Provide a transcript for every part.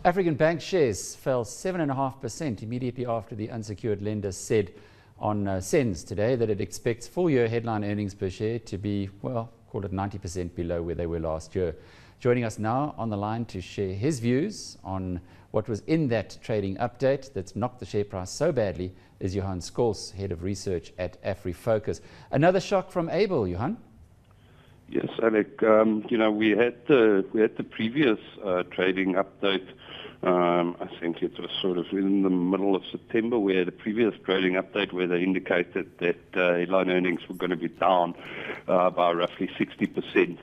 African Bank shares fell 7.5% immediately after the unsecured lender said on SENS today that it expects full-year headline earnings per share to be, well, call it 90% below where they were last year. Joining us now on the line to share his views on what was in that trading update that's knocked the share price so badly is Johan Scholz, Head of Research at AfriFocus. Another shock from ABIL, Johan? Yes, Alec. We had the previous trading update. I think it was sort of in the middle of September, where the previous trading update where they indicated that headline earnings were going to be down by roughly 60%.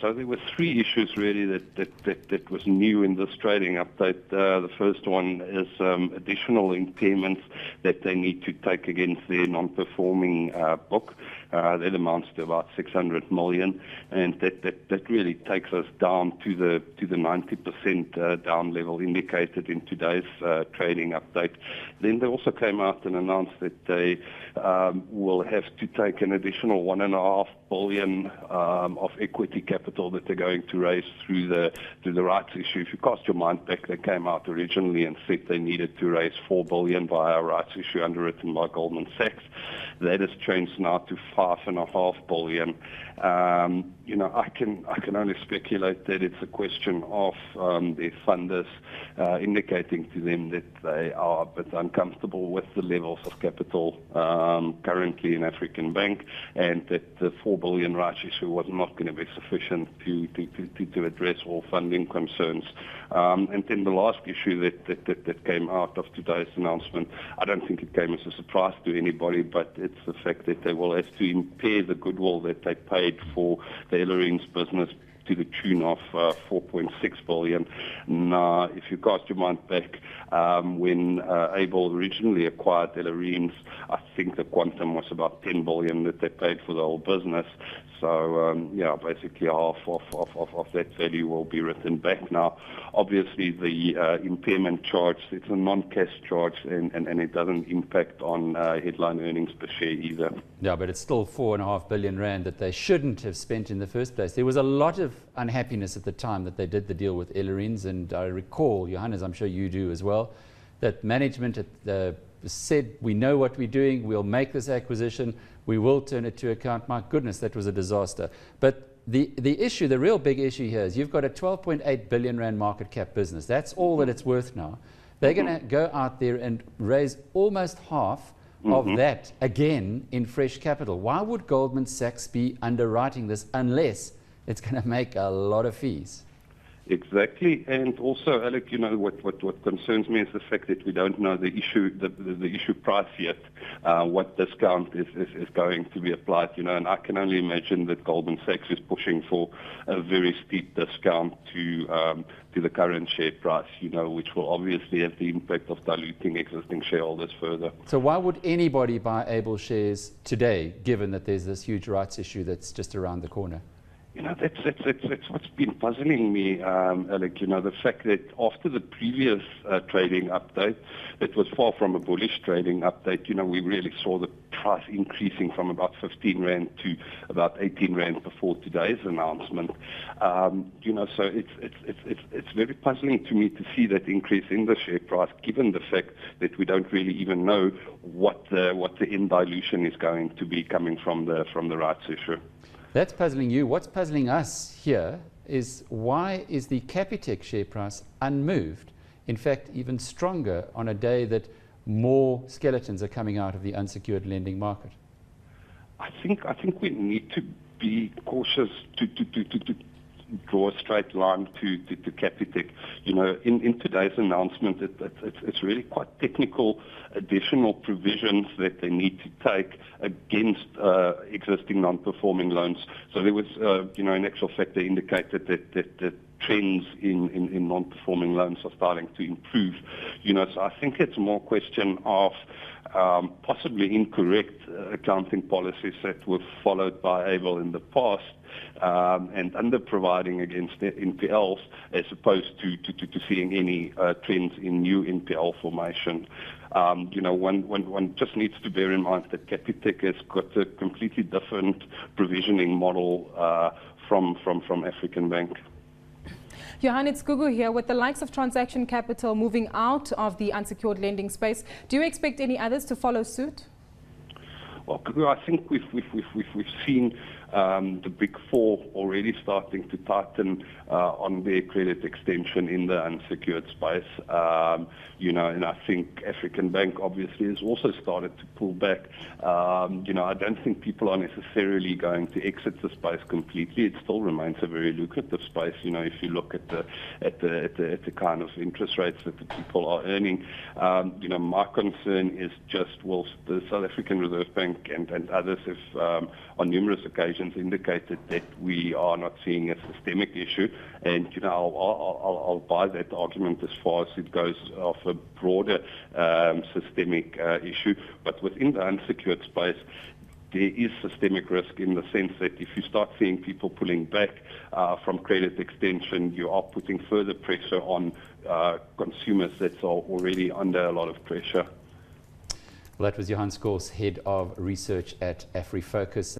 So there were three issues really that was new in this trading update. The first one is additional impairments that they need to take against their non-performing book. That amounts to about 600 million, and that really takes us down to the 90% down level indicated in today's trading update. Then they also came out and announced that they will have to take an additional 1.5 billion of equity capital that they're going to raise through the rights issue. If you cast your mind back, they came out originally and said they needed to raise 4 billion via a rights issue underwritten by Goldman Sachs. That has changed now to 5.5 billion. I can only speculate that it's a question of their funders indicating to them that they are a bit uncomfortable with the levels of capital currently in African Bank, and that the 4 billion rights issue was not going to be sufficient to address all funding concerns. And then the last issue that came out of today's announcement, I don't think it came as a surprise to anybody, but it's the fact that they will have to impair the goodwill that they paid for the Ellerines business to the tune of 4.6 billion. Now, if you cast your mind back, when ABIL originally acquired Ellerines, I think the quantum was about 10 billion that they paid for the whole business. So, basically half of that value will be written back. Now, obviously, the impairment charge, it's a non-cash charge, and it doesn't impact on headline earnings per share either. Yeah, but it's still 4.5 billion rand that they shouldn't have spent in the first place. There was a lot of unhappiness at the time that they did the deal with Ellerines, and I recall, Johannes, I'm sure you do as well, that management said, we know what we're doing, we'll make this acquisition, we will turn it to account. My goodness, that was a disaster. But the issue, the real big issue here is you've got a 12.8 billion rand market cap business. That's all that it's worth now. They're going to go out there and raise almost half of that again in fresh capital. Why would Goldman Sachs be underwriting this unless it's going to make a lot of fees? Exactly, and also, Alec, what concerns me is the fact that we don't know the issue price yet, what discount is going to be applied, and I can only imagine that Goldman Sachs is pushing for a very steep discount to the current share price, which will obviously have the impact of diluting existing shareholders further. So why would anybody buy ABIL shares today, given that there's this huge rights issue that's just around the corner? That's what's been puzzling me, Alec. The fact that after the previous trading update, it was far from a bullish trading update. We really saw the price increasing from about 15 rand to about 18 rand before today's announcement. So it's very puzzling to me to see that increase in the share price, given the fact that we don't really even know what the end dilution is going to be coming from the rights issue. That's puzzling you. What's puzzling us here is why is the Capitec share price unmoved? In fact, even stronger on a day that more skeletons are coming out of the unsecured lending market. I think we need to be cautious to draw a straight line to Capitec. In today's announcement, it's really quite technical additional provisions that they need to take against existing non-performing loans. So there was, in actual fact, they indicated that trends in non-performing loans are starting to improve. So I think it's more a question of possibly incorrect accounting policies that were followed by ABIL in the past, and under-providing against the NPLs as opposed to seeing any trends in new NPL formation. One just needs to bear in mind that Capitec has got a completely different provisioning model from African Bank. Johan, it's Gugu here. With the likes of Transaction Capital moving out of the unsecured lending space, do you expect any others to follow suit? Well, I think we've seen the big four already starting to tighten on their credit extension in the unsecured space. And I think African Bank obviously has also started to pull back. I don't think people are necessarily going to exit the space completely. It still remains a very lucrative space. If you look at the kind of interest rates that the people are earning. My concern is just, well, the South African Reserve Bank and others have on numerous occasions indicated that we are not seeing a systemic issue, and I'll buy that argument as far as it goes of a broader systemic issue. But within the unsecured space, there is systemic risk in the sense that if you start seeing people pulling back from credit extension, you are putting further pressure on consumers that are already under a lot of pressure. Well, that was Johan Skors, Head of Research at AfriFocus.